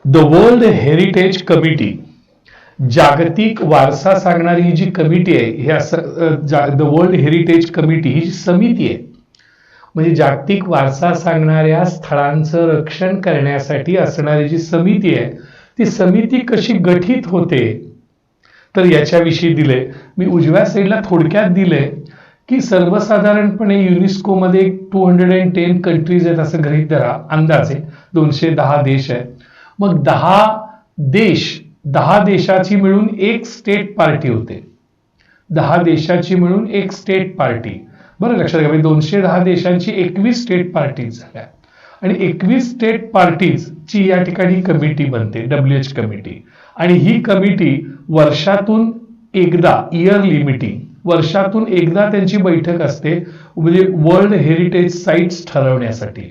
The world heritage committee, जागतिक वारसा सांगणारी ही जी कमिटी आहे, हे असं द वर्ल्ड हेरिटेज कमिटी ही जी समिती आहे, म्हणजे जागतिक वारसा सांगणाऱ्या स्थळांचं रक्षण करण्यासाठी असणारी जी समिती आहे, ती समिती कशी गठीत होते, तर याच्याविषयी दिले. मी उजव्या साईडला थोडक्यात दिले की सर्वसाधारणपणे युनेस्कोमध्ये 210 कंट्रीज आहेत असं गृहीत धरा, अंदाजे 210 देश आहेत. मग 10 देशाची मिळून एक स्टेट पार्टी होते. 10 देशाची मिळून एक स्टेट पार्टी. बरं लक्षात घ्या, 210 देशांची 21 स्टेट पार्टीज झाल्या आणि 21 स्टेट पार्टीजची या ठिकाणी कमिटी बनते, WH कमिटी. आणि ही कमिटी वर्षातून एकदा, इयरली मीटिंग, वर्षातून एकदा त्यांची बैठक असते, म्हणजे वर्ल्ड हेरिटेज साइट्स ठरवण्यासाठी.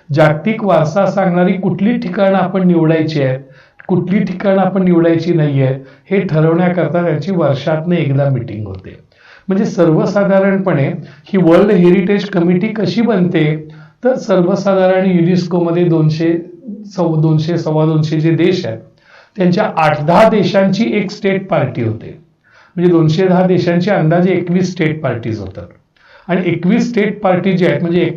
जागतिक वारसा सांगणारी कुठली ठिकाणं आपण निवडायची आहेत, कुठली ठिकाणं आपण निवडायची नाहीये, हे ठरवण्याकरता त्यांची वर्षातनं एकदा मीटिंग होते. म्हणजे सर्वसाधारणपणे ही वर्ल्ड हेरिटेज कमिटी कशी बनते, तर सर्वसाधारण युनेस्कोमध्ये 200 सव्वा 200 जे देश आहेत त्यांच्या 8-10 देशांची एक स्टेट पार्टी होते. म्हणजे 210 देशांची अंदाजे 21 स्टेट पार्टीज होतात. आणि 21 स्टेट पार्टी जे आहेत म्हणजे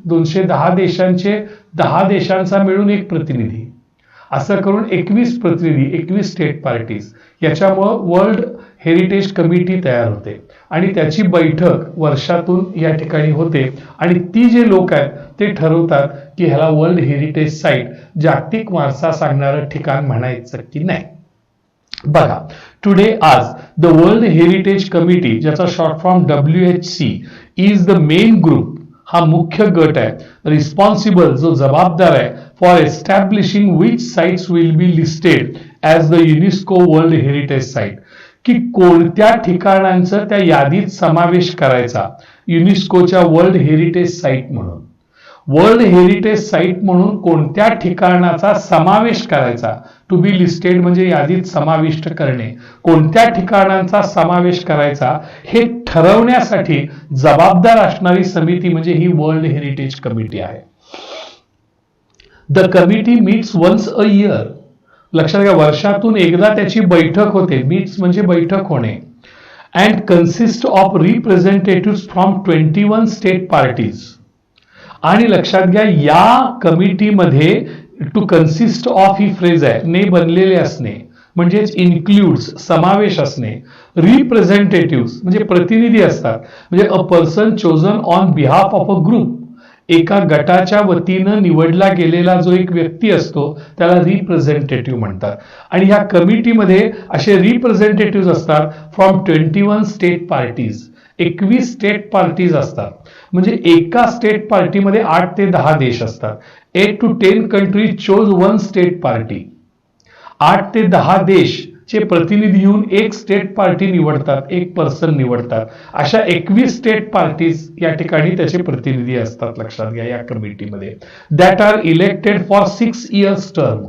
210 देशांचे 10 देशांचा मिळून एक प्रतिनिधी, असं करून 21 प्रतिनिधी, 21 स्टेट पार्टीज, याच्यामुळं वर्ल्ड हेरिटेज कमिटी तयार होते. आणि त्याची बैठक वर्षातून या ठिकाणी होते आणि ती जे लोक आहेत ते ठरवतात की ह्याला वर्ल्ड हेरिटेज साईट, जागतिक वारसा सांगणारं ठिकाण म्हणायचं की नाही. बघा, टुडे आज द वर्ल्ड हेरिटेज कमिटी, ज्याचा short form WHC, is the main group, हा मुख्य गट आहे, रिस्पॉन्सिबल, जो जबाबदार आहे, for establishing which sites will be listed as the UNESCO world heritage site, की कोणत्या ठिकाणांचं त्या यादीत समावेश करायचा युनेस्कोच्या वर्ल्ड हेरिटेज साइट म्हणून. वर्ल्ड हेरिटेज साइट म्हणून कोणत्या ठिकाणाचा समावेश करायचा, टू बी लिस्टेड म्हणजे यादीत समाविष्ट करणे, कोणत्या ठिकाणांचा समावेश करायचा हे ठरवण्यासाठी जबाबदार असणारी समिती म्हणजे ही वर्ल्ड हेरिटेज कमिटी आहे. The committee meets once a year, लक्षात घ्या, वर्षातून एकदा त्याची बैठक होते, मीट्स म्हणजे बैठक होणे. And consist of representative from 21 state parties. आणि लक्षात घ्या, या कमिटीमध्ये टू कन्सिस्ट ऑफ ही फ्रेज आहे, ने बनलेले असणे, म्हणजेच इन्क्लूड्स, समावेश असणे. रिप्रेझेंटेटिव्ह म्हणजे प्रतिनिधी असतात, म्हणजे a person chosen on behalf of a group, एका गटाच्या वतीनं निवडला गेलेला जो एक व्यक्ती असतो त्याला रिप्रेझेंटेटिव्ह म्हणतात. आणि ह्या कमिटीमध्ये असे रिप्रेझेंटेटिव्ह असतात from 21 state parties, 21 state parties असतात. म्हणजे एका स्टेट पार्टीमध्ये 8 ते 10 देश असतात. 8 to 10 country chose one state party. 8 ते 10 देशचे प्रतिनिधी येऊन एक स्टेट पार्टी निवडतात, एक पर्सन निवडतात. अशा 21 स्टेट पार्टीज या ठिकाणी त्याचे प्रतिनिधी असतात, लक्षात घ्या, या कमिटीमध्ये. That are elected for 6 years term.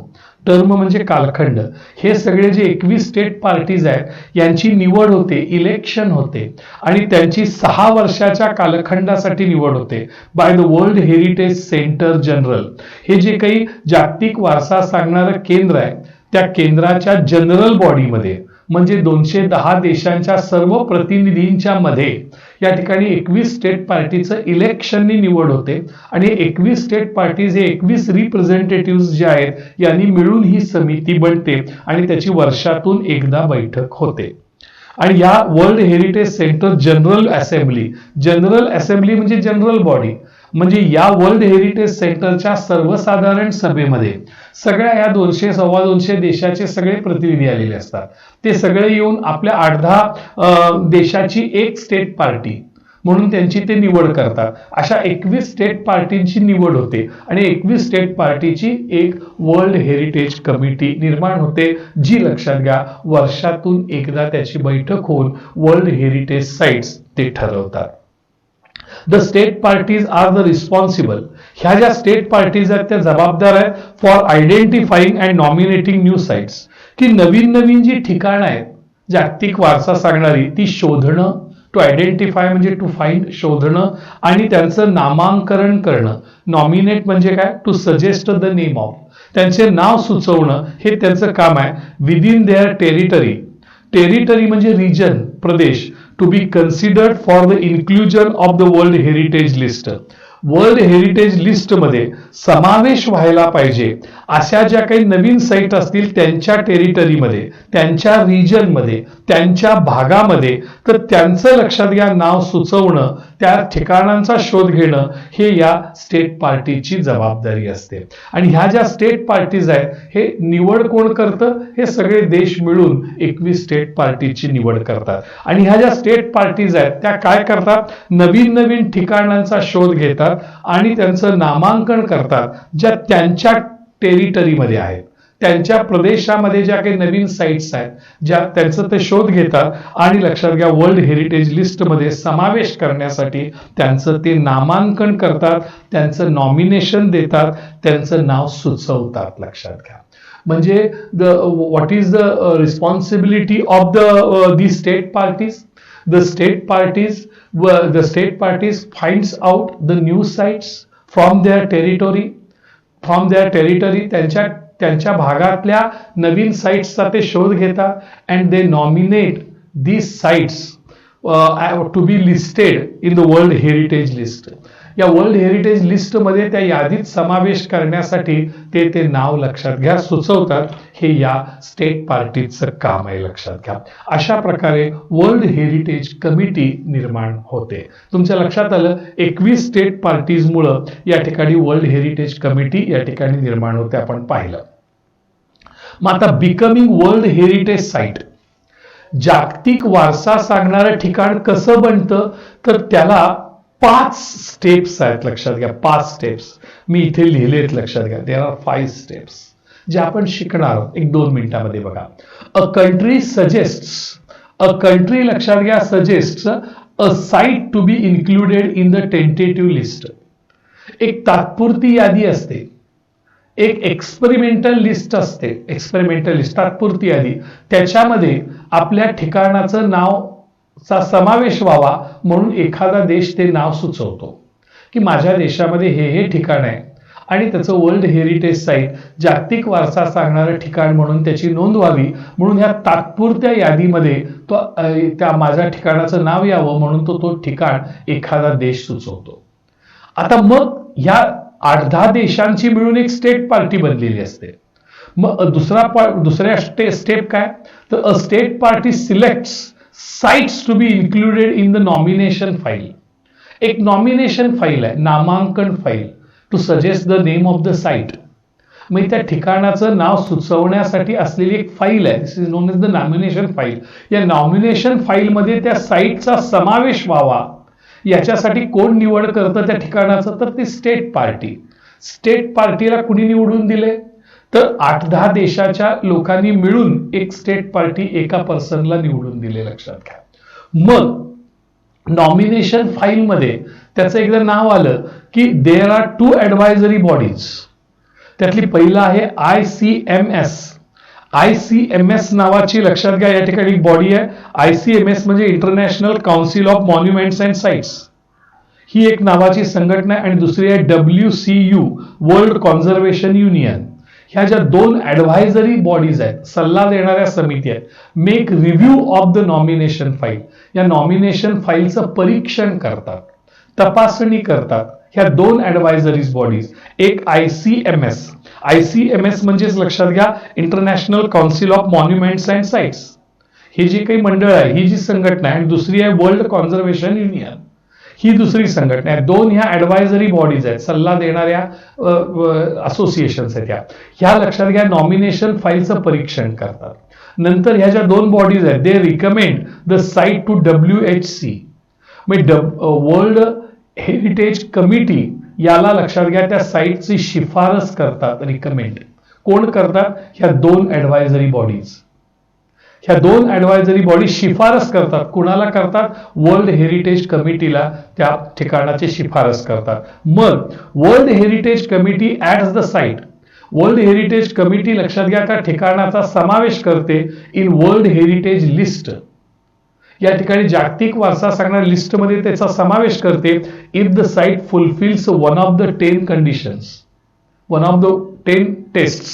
Term म्हणजे कालखंड. हे सगळे जे 21 स्टेट पार्टीज आहेत यांची निवड होते, इलेक्शन होते आणि त्यांची 6 वर्षाच्या कालखंडासाठी निवड होते by the world heritage centre general. हे जे काही जागतिक वारसा सांगणारं केंद्र आहे त्या केंद्राच्या जनरल बॉडीमध्ये, म्हणजे 210 देशांच्या सर्व प्रतिनिधींच्या मध्ये या ठिकाणी 21 स्टेट पार्टीचं इलेक्शननी निवड होते. आणि 21 स्टेट पार्टीज हे 21 रिप्रेझेंटेटिव्ह जे आहेत यांनी मिळून ही समिती बनते आणि त्याची वर्षातून एकदा बैठक होते. आणि या world heritage centre general assembly म्हणजे जनरल बॉडी, म्हणजे या वर्ल्ड हेरिटेज सेंटरच्या सर्वसाधारण सभेमध्ये सगळ्या या 200 सव्वा 200 देशाचे सगळे प्रतिनिधी आलेले असतात. ते सगळे येऊन आपल्या 8-10 देशाची एक स्टेट पार्टी म्हणून त्यांची ते निवड करतात. अशा 21 स्टेट पार्टींची निवड होते आणि 21 स्टेट पार्टीची एक वर्ल्ड हेरिटेज कमिटी निर्माण होते, जी, लक्षात घ्या, वर्षातून एकदा त्याची बैठक होऊन वर्ल्ड हेरिटेज साइट्स ते ठरवतात. The state parties are the responsible. ह्या ज्या स्टेट पार्टीज आहेत त्या जबाबदार आहेत for identifying and nominating new sites, की नवीन जी ठिकाणं आहेत जागतिक वारसा सांगणारी ती शोधणं, टू आयडेंटिफाय म्हणजे टू फाइंड, शोधणं आणि त्यांचं नामांकन करणं. नॉमिनेट म्हणजे काय? To suggest the name of, त्यांचे नाव सुचवणं हे त्यांचं काम आहे. विदिन देअर टेरिटरी, टेरिटरी म्हणजे रिजन, प्रदेश, to be considered for the inclusion of the world heritage list, world heritage list मध्ये समावेश व्हायला पाहिजे अशा ज्या काही नवीन साईट असतील त्यांच्या टेरिटरीमध्ये, त्यांच्या रिजनमध्ये, त्यांच्या भागामध्ये, तर त्यांचं लक्षात घ्या नाव सुचवणं, त्या ठिकाणांचा शोध घेणं हे या स्टेट पार्टीची जबाबदारी असते. आणि ह्या ज्या स्टेट पार्टीज आहेत हे निवड कोण करतं? हे सगळे देश मिळून 21 स्टेट पार्टीची निवड करतात. आणि ह्या ज्या स्टेट पार्टीज आहेत त्या काय करतात? नवीन नवीन ठिकाणांचा शोध घेतात आणि त्यांचं नामांकन करतात ज्या त्यांच्या टेरिटरीमध्ये आहेत, त्यांच्या प्रदेशामध्ये ज्या काही नवीन साइट्स आहेत ज्या त्यांचं ते शोध घेतात आणि लक्षात घ्या वर्ल्ड हेरिटेज लिस्टमध्ये समावेश करण्यासाठी त्यांचं ते नामांकन करतात, त्यांचं नॉमिनेशन देतात, त्यांचं नाव सुचवतात. लक्षात घ्या. म्हणजे what is the responsibility of the state parties? The state parties finds out the new sites from their territory, त्यांच्या भागातल्या नवीन साइट्सचा ते शोध घेतात and they nominate these sites to be listed in the World Heritage List. या world heritage list मध्ये त्या यादीत समावेश करण्यासाठी ते नाव लक्षात घ्या सुचवतात. हे या स्टेट पार्टीचं काम आहे. लक्षात घ्या. अशा प्रकारे वर्ल्ड हेरिटेज कमिटी निर्माण होते. तुमच्या लक्षात आलं 21 स्टेट पार्टीज मुळे या ठिकाणी वर्ल्ड हेरिटेज कमिटी या ठिकाणी निर्माण होते आपण पाहिलं. मग आता बिकमिंग वर्ल्ड हेरिटेज साईट, जागतिक वारसा सांगणारं ठिकाण कसं बनतं? तर त्याला 5 स्टेप्स आहेत. लक्षात घ्या. 5 स्टेप्स मी इथे लिहिलेत. लक्षात घ्या. देयर आर 5 स्टेप्स जे आपण शिकणार आहोत 1-2 मिनिटांमध्ये. बघा. A country suggests, a country लक्षात घ्या suggests a site to be included in the tentative list. एक तात्पुरती यादी असते, एक एक्सपेरिमेंटल लिस्ट असते, एक्सपेरिमेंटल लिस्ट तात्पुरती यादी, त्याच्यामध्ये आपल्या ठिकाणाचं नाव चा समावेश व्हावा म्हणून एखादा देश ते नाव सुचवतो की माझ्या देशामध्ये हे ठिकाण आहे आणि त्याचं वर्ल्ड हेरिटेज साईट जागतिक वारसा सांगणारं ठिकाण म्हणून त्याची नोंद व्हावी म्हणून ह्या तात्पुरत्या यादीमध्ये तो त्या माझ्या ठिकाणाचं नाव यावं म्हणून तो ठिकाण एखादा देश सुचवतो. आता मग ह्या 8-10 देशांची मिळून एक स्टेट पार्टी बनलेली असते. मग दुसऱ्या स्टेप काय? तर a state party selects sites to be included in the nomination file. एक नॉमिनेशन फाईल आहे, नामांकन file, to suggest the name of the site. मग त्या ठिकाणाचं नाव सुचवण्यासाठी असलेली एक फाईल आहे. This is known as the nomination file. या नॉमिनेशन फाईल मध्ये त्या साइटचा समावेश व्हावा याच्यासाठी कोण निवड करतं त्या ठिकाणाचं? तर ती स्टेट पार्टी. स्टेट पार्टीला कुणी निवडून दिले? तर 8-10 देशाच्या लोकांनी मिळून एक स्टेट पार्टी एका पर्सनला निवडून दिले. लक्षात घ्या. मग नॉमिनेशन फाईल मध्ये त्याचं एकदा नाव आलं की देअर आर 2 ॲडवायझरी बॉडीज. त्यातली पहिला आहे ICMS. ICMS नावाची लक्षात घ्या या ठिकाणी एक बॉडी आहे. ICMS म्हणजे international council of monuments and sites. ही एक नावाची संघटना आहे. आणि दुसरी आहे WCU, वर्ल्ड कॉन्झर्वेशन युनियन. ह्या ज्या 2 ॲडवायझरी बॉडीज आहेत, सल्ला देणाऱ्या समिती आहेत, make review of the nomination file. या नॉमिनेशन फाईलचं परीक्षण करतात, तपासणी करतात ह्या 2 ॲडवायझरीज बॉडीज. एक ICMS. ICMS म्हणजेच लक्षात घ्या international council of monuments and sites. हे जे काही मंडळ आहे, ही जी संघटना आहे. आणि दुसरी आहे वर्ल्ड कॉन्झर्वेशन युनियन. ही दुसरी संघटना आहे. 2 ह्या ॲडवायझरी बॉडीज आहेत, सल्ला देणाऱ्या असोसिएशन्स आहेत. ह्या लक्षात घ्या नॉमिनेशन फाईलचं परीक्षण करतात. नंतर ह्या ज्या 2 बॉडीज आहेत they recommend the site to WHC. World heritage committee याला लक्षात घ्या त्या साइटची शिफारस करतात. रिकमेंड कोण करतात? ह्या 2 ॲडवायझरी बॉडीज. ह्या 2 ॲडवायझरी बॉडी शिफारस करतात. कुणाला करतात? वर्ल्ड हेरिटेज कमिटीला त्या ठिकाणाची शिफारस करतात. मग world heritage committee ads the site. World heritage committee लक्षात घ्या त्या ठिकाणाचा समावेश करते इन वर्ल्ड हेरिटेज लिस्ट. या ठिकाणी जागतिक वारसा सांगणाऱ्या लिस्टमध्ये त्याचा समावेश करते if the site fulfils one of the 10 conditions, one of the 10 test.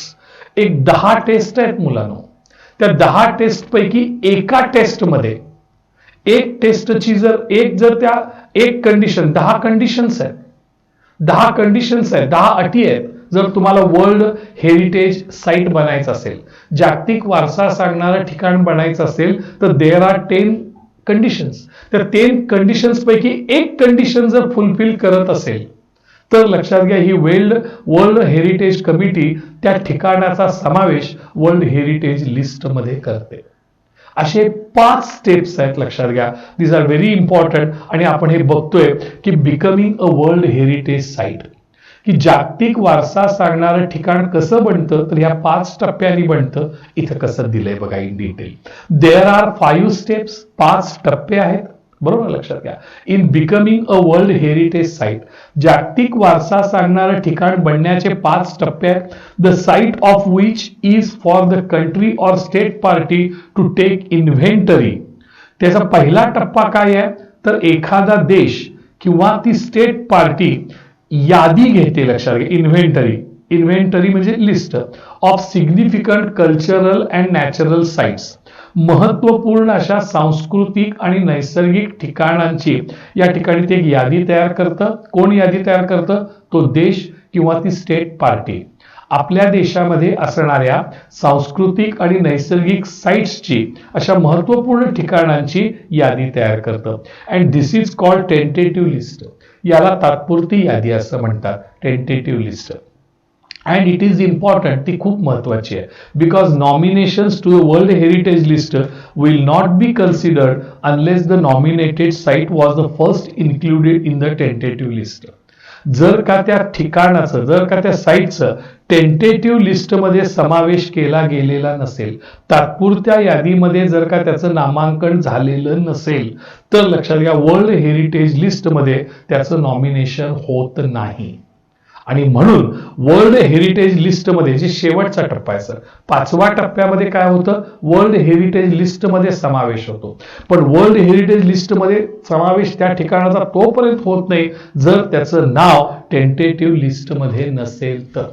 एक 10 टेस्ट आहेत मुलांनो. त्या 10 टेस्ट पैकी एका टेस्टमध्ये एक टेस्टची जर त्या एक कंडिशन, 10 कंडिशन्स आहेत, 10 कंडिशन्स आहेत, 10 अटी आहेत. जर तुम्हाला वर्ल्ड हेरिटेज साईट बनायचं असेल, जागतिक वारसा सांगणारं ठिकाण बनायचं असेल, तर देअर आर 10 कंडिशन्स. त्या 10 कंडिशन्स पैकी एक कंडिशन जर फुलफिल करत असेल तर लक्षात घ्या ही वर्ल्ड हेरिटेज कमिटी त्या ठिकाणाचा समावेश वर्ल्ड हेरिटेज लिस्टमध्ये करते. असे 5 स्टेप्स आहेत, लक्षात घ्या. These are very important. आणि आपण हे बघतोय की becoming a world heritage site, की जागतिक वारसा सांगणारं ठिकाण कसं बनतं, तर ह्या 5 टप्प्यांनी बनतं. इथं कसं दिलंय बघा in detail. There are 5 steps, 5 टप्पे आहेत, बरोबर, लक्षात घ्या. In becoming a world heritage site, जागतिक वारसा सांगणारं ठिकाण बनण्याचे 5 टप्पे आहेत. The site of which is for the country or state party to take inventory. त्याचा पहिला टप्पा काय आहे, तर एखादा देश किंवा ती स्टेट पार्टी यादी घेते, लक्षात घ्या. इन्व्हेंटरी म्हणजे list of significant cultural and natural sites, महत्वपूर्ण अशा सांस्कृतिक आणि नैसर्गिक ठिकाणांची या ठिकाणी ते एक यादी तयार करतं. कोण यादी तयार करतं, तो देश किंवा ती स्टेट पार्टी. आपल्या देशामध्ये असणाऱ्या सांस्कृतिक आणि नैसर्गिक साईट्सची, अशा महत्वपूर्ण ठिकाणांची यादी तयार करतं. And this is called tentative list. याला तात्पुरती यादी असं म्हणतात, tentative list. And it is important, ती खूप महत्वाची आहे. Because nominations to the world heritage list will not be considered unless the nominated site was the first included in the tentative list. जर का त्या ठिकाणाचं, जर का त्या साईटचं टेंटेटिव्ह लिस्टमध्ये समावेश केला गेलेला नसेल, तात्पुरत्या यादीमध्ये जर का त्याचं नामांकन झालेलं नसेल, तर लक्षात घ्या वर्ल्ड हेरिटेज लिस्टमध्ये त्याचं नॉमिनेशन होत नाही. आणि म्हणून वर्ल्ड हेरिटेज लिस्टमध्ये जे शेवटचा टप्पा आहे सर, 5व्या टप्प्यामध्ये काय होतं, वर्ल्ड हेरिटेज लिस्टमध्ये समावेश होतो. पण वर्ल्ड हेरिटेज लिस्टमध्ये समावेश त्या ठिकाणाचा तोपर्यंत होत नाही जर त्याचं नाव टेंटेटिव्ह लिस्टमध्ये नसेल तर.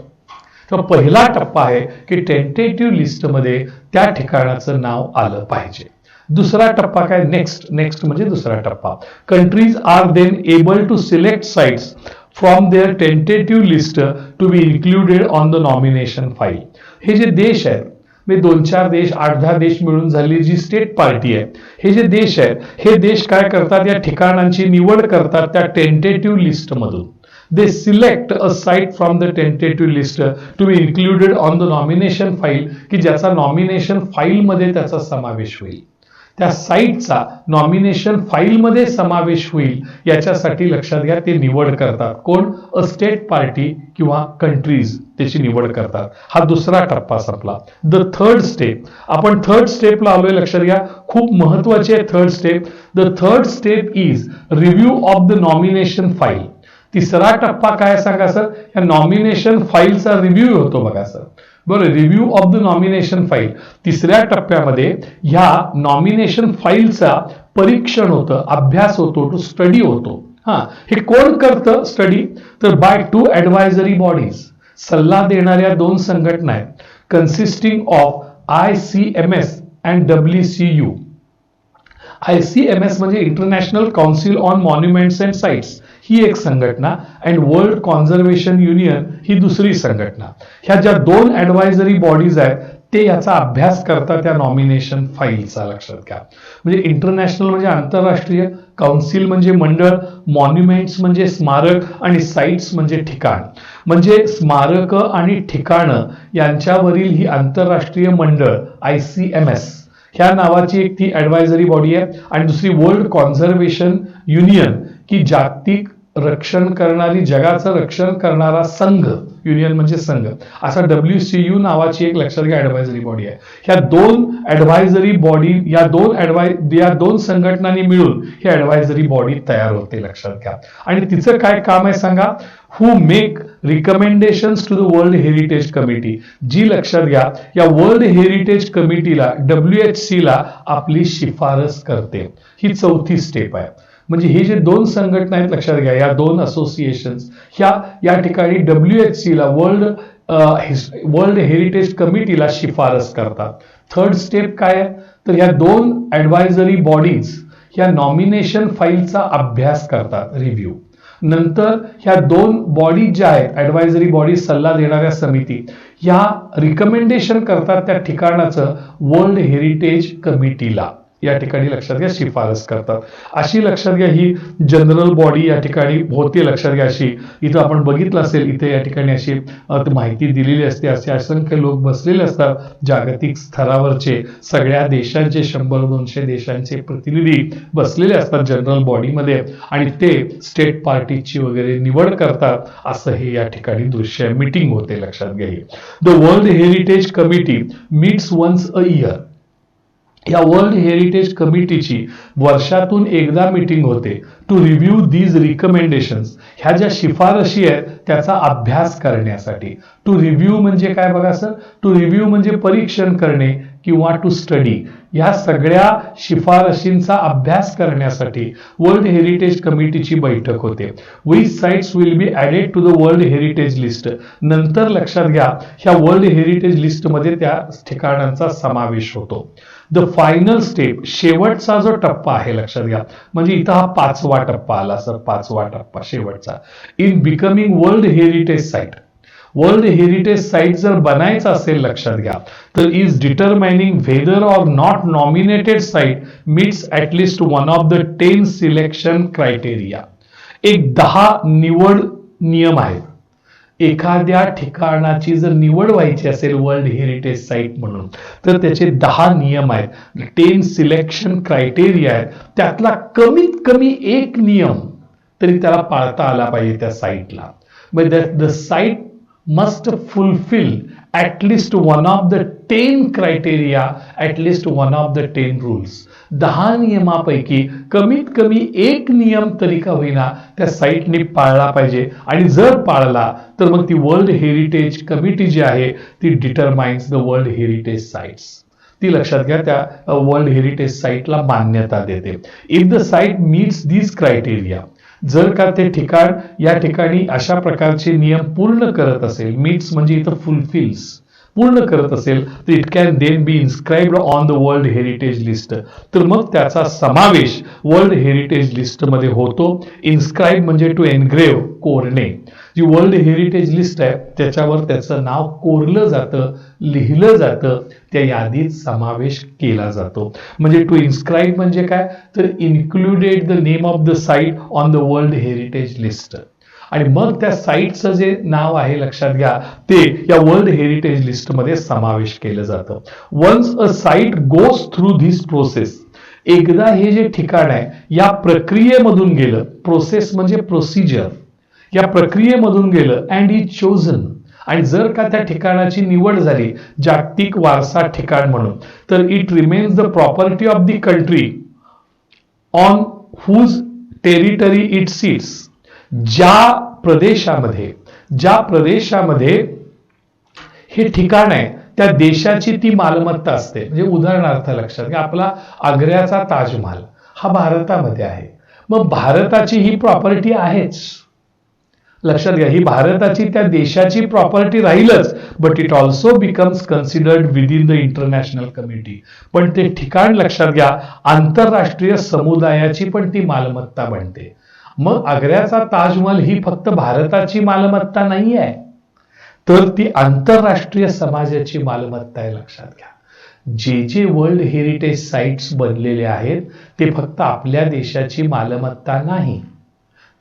तर पहिला टप्पा आहे की टेंटेटिव्ह लिस्टमध्ये त्या ठिकाणाचं नाव आलं पाहिजे. दुसरा टप्पा काय, नेक्स्ट म्हणजे दुसरा टप्पा. Countries are then able to select sites from their tentative list to be included on the nomination file. हे जे देश आहेत, 2-4 देश, 8-10 देश मिळून झालेली जी स्टेट पार्टी आहे, हे जे देश आहेत, हे देश काय करतात, या ठिकाणांची निवड करतात त्या टेंटेटिव्ह लिस्टमधून. They select a site from the tentative list to be included on the nomination file, की ज्याचा नॉमिनेशन फाईल मध्ये त्याचा समावेश होईल. त्या साईटचा नॉमिनेशन फाईल मध्ये समावेश होईल याच्यासाठी लक्षात घ्या ते निवड करतात. कोण, अ स्टेट पार्टी किंवा कंट्रीज त्याची निवड करतात. हा दुसरा टप्पा संपला. द थर्ड स्टेप, आपण थर्ड स्टेपला आलोय, लक्षात घ्या खूप महत्वाची आहे third step. The third step is review of the nomination file. तिसरा टप्पा काय सांगा सर, या नॉमिनेशन फाईलचा रिव्ह्यू होतो बघा सर, बरं, review of the nomination file. तिसऱ्या टप्प्यामध्ये ह्या नॉमिनेशन फाईलचा परीक्षण होतं, अभ्यास होतो, टू स्टडी होतो. हे कोण करतं स्टडी, तर बाय 2 ॲडवायझरी बॉडीज, सल्ला देणाऱ्या 2 संघटना आहेत, consisting of ICMS and WCU. ICMS म्हणजे international council on monuments and sites, ही एक संघटना, अँड वर्ल्ड कॉन्झर्वेशन युनियन ही दुसरी संघटना. ह्या ज्या 2 ॲडवायझरी बॉडीज आहेत ते याचा अभ्यास करतात त्या नॉमिनेशन फाईलचा. लक्षात घ्या, म्हणजे इंटरनॅशनल म्हणजे आंतरराष्ट्रीय, काउन्सिल म्हणजे मंडळ, मॉन्युमेंट्स म्हणजे स्मारक, आणि साइट्स म्हणजे ठिकाण. म्हणजे स्मारक आणि ठिकाणं यांच्यावरील ही आंतरराष्ट्रीय मंडळ ICMS ह्या नावाची एक ती ॲडवायझरी बॉडी आहे, आणि दुसरी वर्ल्ड कॉन्झर्वेशन युनियन की जागतिक रक्षण करणारी, जगाचं रक्षण करणारा संघ, युनियन म्हणजे संघ, असा WCU नावाची एक लक्षात घ्या ऍडव्हायझरी बॉडी आहे. ह्या दोन ऍडव्हायझरी बॉडी, या दोन संघटनांनी मिळून ही ऍडव्हायझरी बॉडी तयार होते, लक्षात घ्या. आणि तिचं काय काम आहे सांगा? Who make recommendations to the world heritage committee, जी लक्षात घ्या या वर्ल्ड हेरिटेज कमिटीला, WHC ला आपली शिफारस करते. ही चौथी स्टेप आहे. म्हणजे हे जे दोन संघटना आहेत, लक्षात घ्या, या दोन असोसिएशन्स ह्या या ठिकाणी WHC ला, वर्ल्ड हेरिटेज कमिटीला शिफारस करतात. थर्ड स्टेप काय आहे? तर ह्या दोन ऍडव्हायझरी बॉडीज ह्या नॉमिनेशन फाईलचा अभ्यास करतात, रिव्ह्यू. नंतर ह्या दोन बॉडीज ज्या आहेत, ऍडव्हायझरी बॉडी, सल्ला देणाऱ्या समिती, ह्या रिकमेंडेशन करतात त्या ठिकाणाचं वर्ल्ड हेरिटेज कमिटीला, या ठिकाणी लक्षात घ्या शिफारस करतात. अशी लक्षात घ्या ही जनरल बॉडी या ठिकाणी होते, लक्षात घ्या. अशी इथं आपण बघितलं असेल, इथे या ठिकाणी अशी माहिती दिलेली असते. असे असंख्य लोक बसलेले असतात, जागतिक स्तरावरचे सगळ्या देशांचे 100-200 देशांचे प्रतिनिधी बसलेले असतात जनरल बॉडीमध्ये, आणि ते स्टेट पार्टीची वगैरे निवड करतात. असं हे या ठिकाणी दृश्य मीटिंग होते, लक्षात घ्या. The world heritage committee meets once a year. या वर्ल्ड हेरिटेज कमिटीची वर्षातून एकदा मीटिंग होते, टू रिव्ह्यू दीज रिकमेंडेशन्स, ह्या ज्या शिफारशी आहेत त्याचा अभ्यास करण्यासाठी. टू रिव्ह्यू म्हणजे काय बघा सर? टू रिव्ह्यू म्हणजे परीक्षण करणे किंवा टू स्टडी. ह्या सगळ्या शिफारशींचा अभ्यास करण्यासाठी वर्ल्ड हेरिटेज कमिटीची बैठक होते. Which sites will be added to the world heritage list. नंतर लक्षात घ्या ह्या वर्ल्ड हेरिटेज लिस्टमध्ये त्या ठिकाणांचा समावेश होतो. द फायनल स्टेप, शेवटचा जो टप्पा आहे, लक्षात घ्या, म्हणजे इथं हा 5वा टप्पा आला सर, 5वा टप्पा शेवटचा. In becoming world heritage site. World heritage site जर बनायचं असेल, लक्षात घ्या, तर is determining whether or not nominated site meats at least one of the 10 selection criteria. एक 10 निवड नियम आहेत. एखाद्या ठिकाणाची जर निवड व्हायची असेल वर्ल्ड हेरिटेज साईट म्हणून, तर त्याचे 10 नियम आहेत, 10 सिलेक्शन क्रायटेरिया आहेत. त्यातला कमीत कमी एक नियम तरी त्याला पाळता आला पाहिजे त्या साईटला. म्हणजे the site must fulfil at least one of the 10 criteria, at least one of the 10 rules. 10 नियमापैकी कमीत कमी एक नियम तरी का होईना त्या साईटने पाळला पाहिजे. आणि जर पाळला तर मग ती वर्ल्ड हेरिटेज कमिटी जी आहे ती determines the world heritage sites. ती लक्षात घ्या, त्या वर्ल्ड हेरिटेज साईटला मान्यता देते. If the site meats these criteria, जर का ते ठिकाण या ठिकाणी अशा प्रकारचे नियम पूर्ण करत असेल, मीट्स म्हणजे इथं फुलफिल्स, पूर्ण करत असेल, तर it can then be inscribed on the world heritage list. तर मग त्याचा समावेश वर्ल्ड हेरिटेज लिस्ट मध्ये होतो. इन्स्क्राइब म्हणजे टू एनग्रेव्ह, कोरणे. जी वर्ल्ड हेरिटेज लिस्ट आहे त्याच्यावर त्याचं नाव कोरलं जातं, लिहिलं जातं, त्या यादीत समावेश केला जातो. म्हणजे टू इन्स्क्राइब म्हणजे काय, तर included the name of the site on the world heritage list. आणि मग त्या साईटचं जे नाव आहे, लक्षात घ्या, ते या वर्ल्ड हेरिटेज लिस्ट मध्ये समावेश केलं जातं. Once a site goes through this process, एकदा हे जे ठिकाण आहे या प्रक्रियेमधून गेलं, प्रोसेस म्हणजे प्रोसिजर, या प्रक्रियेमधून गेलं, अँड इज चोजन, आणि जर का त्या ठिकाणाची निवड झाली जागतिक वारसा ठिकाण म्हणून, तर it remains the property of the country on whose territory it sits. ज्या प्रदेशामध्ये हे ठिकाण आहे त्या देशाची ती मालमत्ता असते. म्हणजे उदाहरणार्थ लक्षात घ्या, आपला आग्र्याचा ताजमहाल हा भारतामध्ये आहे, मग भारताची ही प्रॉपर्टी आहेच, लक्षात घ्या, ही भारताची त्या देशाची प्रॉपर्टी राहीलच, but it also becomes considered within the international community. पण ते ठिकाण लक्षात घ्या आंतरराष्ट्रीय समुदायाची पण ती मालमत्ता बनते. मग आग्र्याचा ताजमहल ही फक्त भारताची मालमत्ता नाही आहे, तर ती आंतरराष्ट्रीय समाजाची मालमत्ता आहे, लक्षात घ्या. जे वर्ल्ड हेरिटेज साइट्स बनलेले आहेत ते फक्त आपल्या देशाची मालमत्ता नाही,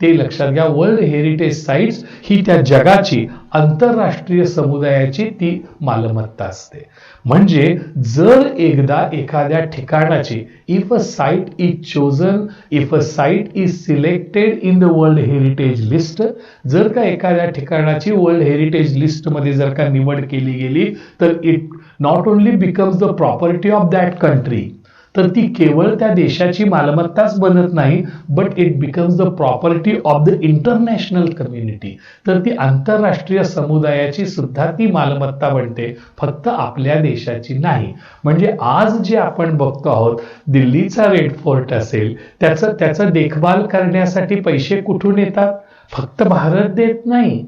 ते लक्षात घ्या. वर्ल्ड हेरिटेज साईट्स ही त्या जगाची, आंतरराष्ट्रीय समुदायाची ती मालमत्ता असते. म्हणजे जर एकदा एखाद्या ठिकाणाची, if a site is chosen, if a site is selected in the world heritage list, जर का एखाद्या ठिकाणाची वर्ल्ड हेरिटेज लिस्टमध्ये जर का निवड केली गेली, तर it not only becomes the property of that country, तर ती केवळ त्या देशाची मालमत्ताच बनत नाही, but it becomes the property of the international community, तर ती आंतरराष्ट्रीय समुदायाची सुद्धा ती मालमत्ता बनते, फक्त आपल्या देशाची नाही. म्हणजे आज जे आपण बघतो आहोत, दिल्लीचा रेड फोर्ट असेल, त्याचं देखभाल करण्यासाठी पैसे कुठून येतात? फक्त भारत देत नाही,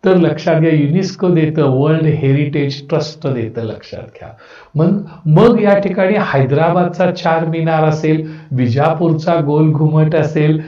तर लक्षात घ्या युनेस्को देतं, वर्ल्ड हेरिटेज ट्रस्ट देतं, लक्षात घ्या. मग या ठिकाणी हैदराबादचा चार मिनार असेल, विजापूरचा गोल घुमट असेल,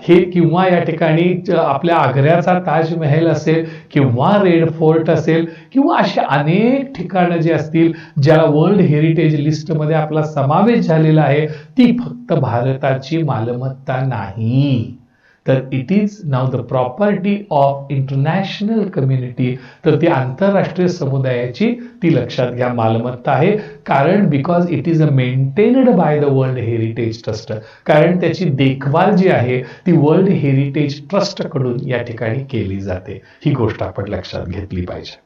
हे किंवा या ठिकाणी आपल्या आग्र्याचा ताजमहल असेल, किंवा रेड फोर्ट असेल, किंवा असे अनेक ठिकाणं जे असतील ज्याला वर्ल्ड हेरिटेज लिस्टमध्ये आपला समावेश झालेला आहे, ती फक्त भारताची मालमत्ता नाही, तर it is now the property of international community, तर ती आंतरराष्ट्रीय समुदायाची ती लक्षात घ्या मालमत्ता आहे. कारण because it is a maintained by the world heritage trust, कारण त्याची देखभाल जी आहे ती वर्ल्ड हेरिटेज ट्रस्ट कडून या ठिकाणी केली जाते. ही गोष्ट आपण लक्षात घेतली पाहिजे.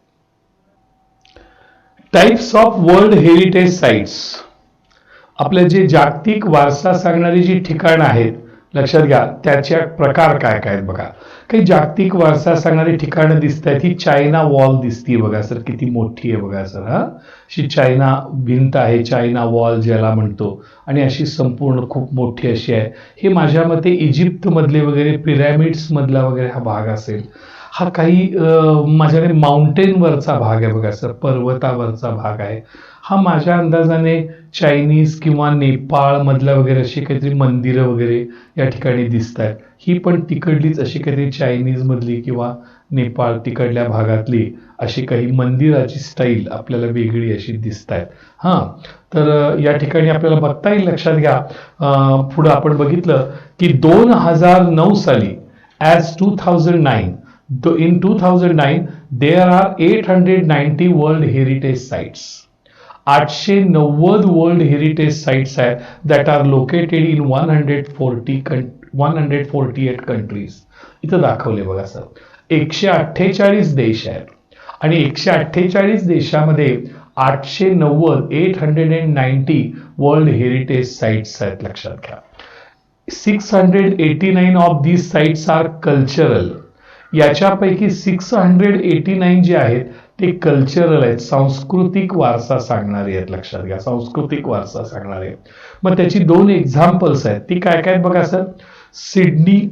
Types of world heritage sites, आपले जे जागतिक वारसा सांगणारी जी ठिकाणं आहेत, लक्षात घ्या त्याचे प्रकार काय काय आहेत बघा. काही जागतिक वारसा सांगणारी ठिकाणं दिसत आहेत. ही चायना वॉल दिसतीये बघा सर, किती मोठी आहे बघा सर. अशी चायना भिंत आहे, चायना वॉल ज्याला म्हणतो, आणि अशी संपूर्ण खूप मोठी अशी आहे. हे माझ्या मते इजिप्त मधले वगैरे पिरॅमिड्स मधला वगैरे हा भाग असेल. हा काही माझ्याकडे माउंटेनवरचा भाग आहे बघा सर, पर्वतावरचा भाग आहे. हा माझ्या अंदाजाने चायनीज किंवा नेपाळ मधल्या वगैरे अशी काहीतरी मंदिरं वगैरे या ठिकाणी दिसत आहेत. ही पण तिकडलीच अशी काहीतरी चायनीज मधली किंवा नेपाळ तिकडल्या भागातली अशी काही मंदिराची स्टाईल आपल्याला वेगळी अशी दिसत आहेत. तर या ठिकाणी आपल्याला बघता येईल, लक्षात घ्या. पुढे आपण बघितलं की 2009 साली as 2009 in 2009 there are 890 world heritage sites. 890 world heritage sites आहेत that are located in 148 countries. इथं दाखवले बघा सर, 148 देश आहेत आणि 148 देशामध्ये 890 वर्ल्ड हेरिटेज साइट्स आहेत, लक्षात घ्या. 689 of these sites are cultural. याच्यापैकी 689 जे आहेत ते कल्चरल आहेत, सांस्कृतिक वारसा सांगणारे आहेत, लक्षात घ्या, सांस्कृतिक वारसा सांगणारे. मग त्याची दोन एक्झाम्पल्स आहेत, ती काय काय बघा sir. Sydney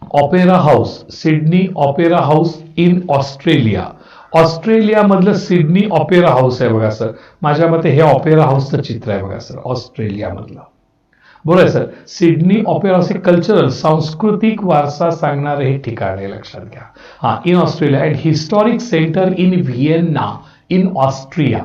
opera house, Sydney opera house in Australia. Australia मधलं सिडनी ऑपेरा हाऊस आहे बघा सर. माझ्या मते हे ऑपेरा हाऊसचं चित्र आहे बघा सर, ऑस्ट्रेलिया मधलं. बरोबर आहे सर. सिडनी ऑपेरा हाऊस हे कल्चरल, सांस्कृतिक वारसा सांगणारे हे ठिकाण आहे, लक्षात घ्या. In Australia. And historic centre in Vienna in Austria.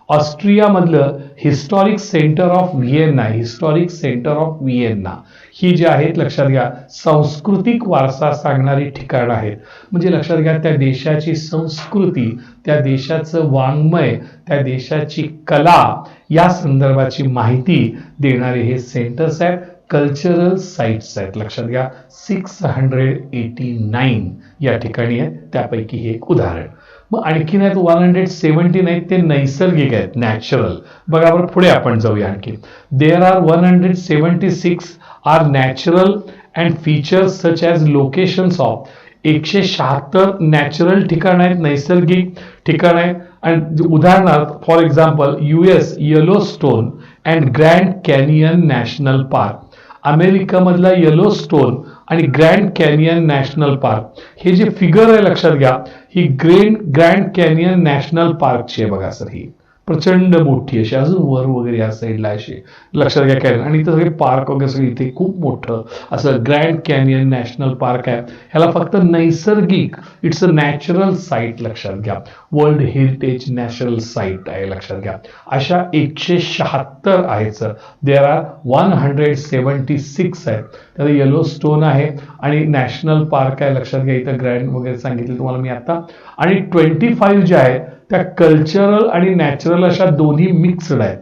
Austria मधलं historic centre of Vienna, historic centre of Vienna ही जी आहेत, लक्षात घ्या, सांस्कृतिक वारसा सांगणारी ठिकाणं आहेत. म्हणजे लक्षात घ्या, त्या देशाची संस्कृती, त्या देशाचं वाङ्मय, त्या देशाची कला या संदर्भाची माहिती देणारे हे सेंटर्स आहेत, कल्चरल साइट्स आहेत, लक्षात घ्या. 689 या ठिकाणी आहेत, त्यापैकी हे एक उदाहरण. मग आणखीन आहेत 179, ते नैसर्गिक आहेत, नॅचरल. बघा बरं, पुढे आपण जाऊया आणखी. There are 176 are natural and features such as locations of. 176 natural ठिकाण आहेत, नैसर्गिक ठिकाण आहेत. आणि उदाहरणार्थ for example US Yellowstone and Grand Canyon national park. अमेरिकामधला येलोस्टोन आणि ग्रँड कॅनियन नॅशनल पार्क, हे जे फिगर आहे लक्षात घ्या, ही ग्रँड कॅनियन नॅशनल पार्कची आहे बघा सर. ही प्रचंड मोठी अशी, अजून वर वगैरे या साईडला अशी लक्षात घ्या कॅनियन. आणि इथं सगळे पार्क वगैरे सगळे इथे खूप मोठं असं ग्रँड कॅनियन नॅशनल पार्क आहे. ह्याला फक्त नैसर्गिक, इट्स अ नॅचरल साईट लक्षात घ्या, वर्ल्ड हेरिटेज नॅशनल साईट आहे लक्षात घ्या. अशा 176 आहेत सर. देर आर 176 आहेत. त्याला येलो स्टोन आहे आणि नॅशनल पार्क आहे लक्षात घ्या. इथं ग्रँड वगैरे सांगितलं तुम्हाला मी आता. आणि 25 ज्या आहेत त्या कल्चरल आणि नॅचरल अशा दोन्ही मिक्सड आहेत.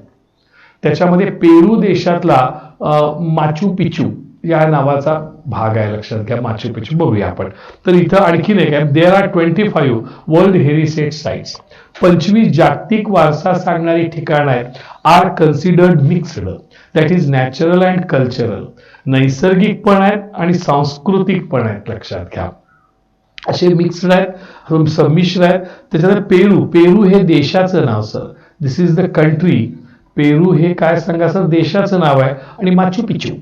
त्याच्यामध्ये पेरू देशातला माचू पिचू या नावाचा भाग आहे लक्षात घ्या. माचू पिचू बघूया आपण. तर इथं आणखीन एक आहे, there are 25 world heritage sites. 25 जागतिक वारसा सांगणारी ठिकाणं आहेत. Are considered mixed, that is natural and cultural. नैसर्गिक पण आहेत आणि सांस्कृतिक पण आहेत लक्षात घ्या. असे मिक्सड आहेत, संमिश्र आहेत. त्याच्यात पेरू, पेरू हे देशाचं नाव sir. This is the country. Peru हे काय सांगा सर, देशाचं नाव आहे. आणि माचू पिचू,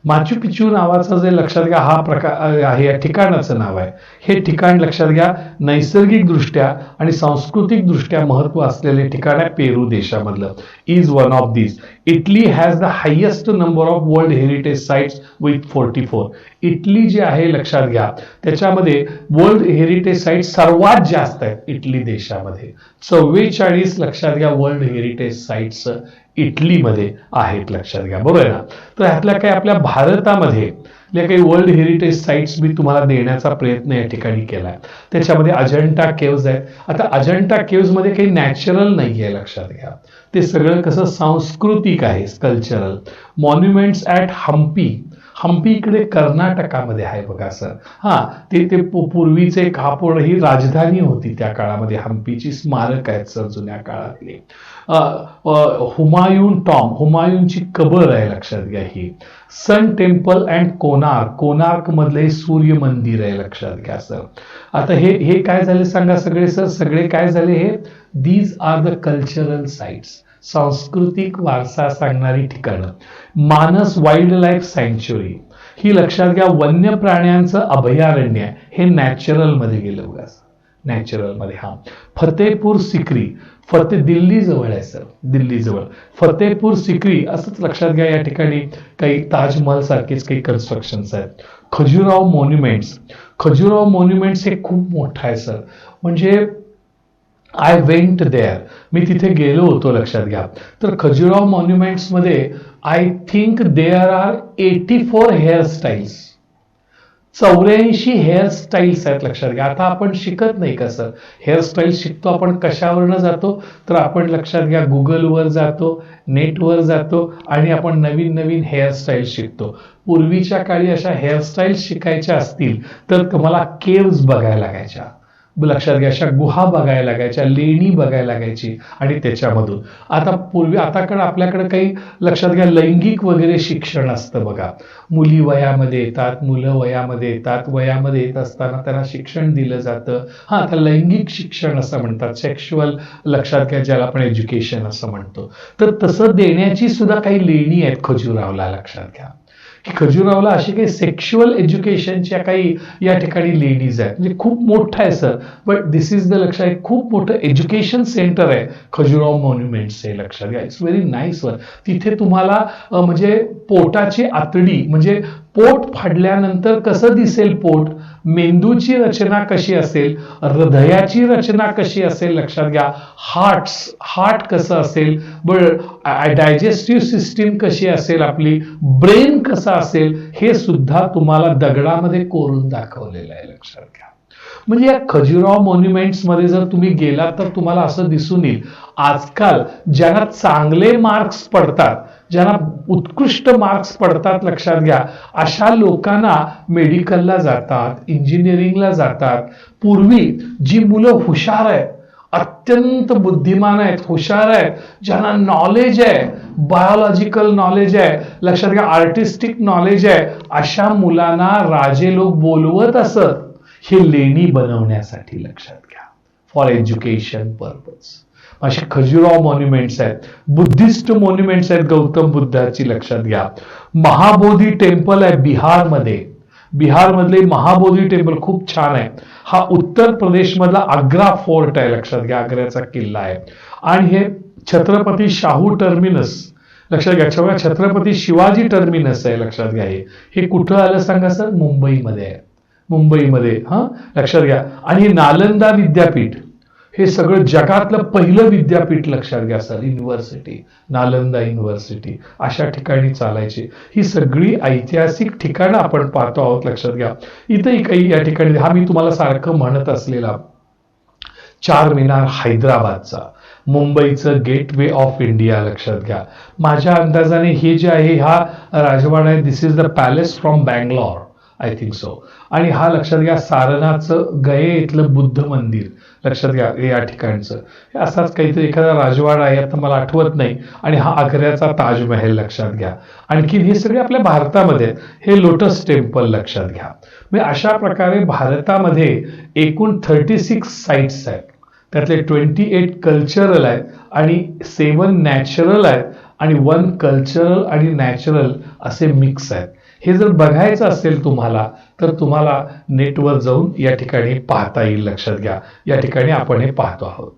माचू पिचू नावाचं जे लक्षात घ्या हा प्रकार आहे, या ठिकाणाचं नाव आहे. हे ठिकाण लक्षात घ्या नैसर्गिक दृष्ट्या आणि सांस्कृतिक दृष्ट्या महत्व असलेले ठिकाण आहे पेरू देशामधलं. Is one of this. Italy has the highest number of world heritage sites with 44. Italy जे आहे लक्षात घ्या त्याच्यामध्ये वर्ल्ड हेरिटेज साइट सर्वात जास्त आहेत इटली देशामध्ये. 44 लक्षात घ्या वर्ल्ड हेरिटेज साइट्स इटलीमध्ये आहेत लक्षात घ्या. बरोबर आहे ना. तर ह्यातल्या काही आपल्या भारतामध्ये काही वर्ल्ड हेरिटेज साइट्स मी तुम्हाला देण्याचा प्रयत्न या ठिकाणी केलाय. त्याच्यामध्ये अजंठा केव्ज आहे. आता अजंठा केव्ज मध्ये काही नॅचरल नाही आहे लक्षात घ्या. ते सगळं कसं सांस्कृतिक आहे, cultural. Monuments at Hampi. Hampi इकडे कर्नाटकामध्ये आहे बघा सर. ते पूर्वीचे ही राजधानी होती त्या काळामध्ये. हम्पीची स्मारक आहेत सर जुन्या काळातली. हुमायून टॉम, हुमायूनची कबर आहे लक्षात घ्या ही. Sun temple and Konark, Konark मधले सूर्य मंदिर आहे लक्षात घ्या सर. आता हे काय झाले सांगा सगळे सर, सगळे काय झाले हे, these are the cultural sites, सांस्कृतिक वारसा सांगणारी ठिकाणं. मानस वाईल्ड लाईफ सँच्युरी ही लक्षात घ्या वन्य प्राण्यांचं अभयारण्य आहे. हे नॅचरल मध्ये गेलं बघा, नॅचरल मध्ये. फतेपूर सिक्री, दिल्ली जवळ आहे सर, दिल्ली जवळ फतेपूर सिक्री असंच लक्षात घ्या. या ठिकाणी काही ताजमहल सारखेच काही कन्स्ट्रक्शन्स आहेत. खजुराहो मॉन्युमेंट्स, खजुराहो मॉन्युमेंट्स हे खूप मोठं आहे सर. म्हणजे आय वेंट देअर, मी तिथे गेलो होतो लक्षात घ्या. तर खजुराहो मॉन्युमेंट्स मध्ये I think there are 84 hairstyles, 84 hairstyles आहेत लक्षात घ्या. आता आपण शिकत नाही का सर, हेअरस्टाईल शिकतो आपण कशावरनं जातो, तर आपण लक्षात घ्या गुगलवर जातो, नेटवर जातो आणि आपण नवीन नवीन हेअरस्टाईल शिकतो. पूर्वीच्या काळी अशा हेअरस्टाईल शिकायच्या असतील तर तुम्हाला केव्ज बघायला लागायच्या लक्षात घ्या, अशा गुहा बघायला लागायच्या, लेणी बघायला लागायची. आणि त्याच्यामधून आताकडे आपल्याकडे काही लक्षात घ्या लैंगिक वगैरे शिक्षण असतं बघा. मुली वयामध्ये येतात, मुलं वयामध्ये येतात, वयामध्ये येत असताना त्यांना शिक्षण दिलं जातं. त्या लैंगिक शिक्षण असं म्हणतात, सेक्शुअल लक्षात घ्या, ज्याला आपण एज्युकेशन असं म्हणतो. तर तसं देण्याची सुद्धा काही लेणी आहेत खजुराहोला लक्षात घ्या. की खजुराहोला अशी काही सेक्शुअल एज्युकेशनच्या काही या ठिकाणी लेडीज आहेत. म्हणजे खूप मोठं आहे sir, but this is the लक्षात, खूप मोठं एज्युकेशन सेंटर आहे खजुराहो मॉन्युमेंट्स हे लक्षात घ्या. इट्स व्हेरी नाईस वर. तिथे तुम्हाला म्हणजे पोटाची आतडी, म्हणजे पोट फाडल्यानंतर कसं दिसेल पोट, मेंदूची रचना कशी असेल, हृदयाची रचना कशी असेल लक्षात घ्या, हार्ट कसं असेल, डायजेस्टिव्ह सिस्टीम कशी असेल, आपली ब्रेन कसं असेल, हे सुद्धा तुम्हाला दगडामध्ये कोरून दाखवलेलं आहे लक्षात घ्या. म्हणजे या खजुराहो मॉन्युमेंट्स मध्ये जर तुम्ही गेलात तर तुम्हाला असं दिसून येईल, आजकाल ज्यांना चांगले मार्क्स पडतात, ज्यांना उत्कृष्ट मार्क्स पडतात लक्षात घ्या, अशा लोकांना मेडिकलला जातात, इंजिनिअरिंगला जातात. पूर्वी जी मुलं हुशार आहेत, अत्यंत बुद्धिमान आहेत, हुशार आहेत, ज्यांना नॉलेज आहे, बायोलॉजिकल नॉलेज आहे लक्षात घ्या, आर्टिस्टिक नॉलेज आहे, अशा मुलांना राजे लोक बोलवत असत हे लेणी बनवण्यासाठी लक्षात घ्या, फॉर एज्युकेशन पर्पज. अशी खजुराहो मॉन्युमेंट्स आहेत. बुद्धिस्ट मॉन्युमेंट्स आहेत गौतम बुद्धाची लक्षात घ्या. महाबोधी टेम्पल आहे बिहारमध्ये, बिहारमधले महाबोधी टेम्पल खूप छान आहे. हा उत्तर प्रदेश मधला आग्रा फोर्ट आहे लक्षात घ्या, आग्र्याचा किल्ला आहे. आणि हे छत्रपती शाहू टर्मिनस, लक्षात घ्या. छत्रपती शिवाजी टर्मिनस आहे, लक्षात घ्या. हे कुठं आलं सांगा सर? मुंबईमध्ये आहे, मुंबईमध्ये. हा, लक्षात घ्या. आणि नालंदा विद्यापीठ हे सगळं जगातलं पहिलं विद्यापीठ, लक्षात घ्या सर, युनिव्हर्सिटी, नालंदा युनिव्हर्सिटी अशा ठिकाणी चालायची. ही सगळी ऐतिहासिक ठिकाणं आपण पाहतो आहोत, लक्षात घ्या. इथंही काही या ठिकाणी, हा मी तुम्हाला सारखं म्हणत असलेला चार मिनार हैदराबादचा, मुंबईचं गेटवे ऑफ इंडिया, लक्षात घ्या. माझ्या अंदाजाने हे जे आहे हा राजवाडा आहे, this is the palace from Bangalore, I think so. आणि हा, लक्षात घ्या, सारनाथचं गये इथलं बुद्ध मंदिर, लक्षात घ्या, या ठिकाणचं. हे असाच काहीतरी एखादा राजवाडा आहे, आता मला आठवत नाही. आणि हा आग्र्याचा ताजमहल, लक्षात घ्या. आणखी हे सगळे आपल्या भारतामध्ये, हे लोटस टेम्पल, लक्षात घ्या. म्हणजे अशा प्रकारे भारतामध्ये एकूण 36 साइट्स आहेत. त्यातले 28 कल्चरल आहेत आणि 7 नॅचरल आहेत आणि 1 कल्चरल आणि नॅचरल असे मिक्स आहेत. हे जर बघायचं असेल तुम्हाला, तर तुम्हाला नेटवर जाऊन या ठिकाणी पाहता येईल, लक्षात घ्या. या ठिकाणी आपण हे पाहतो आहोत.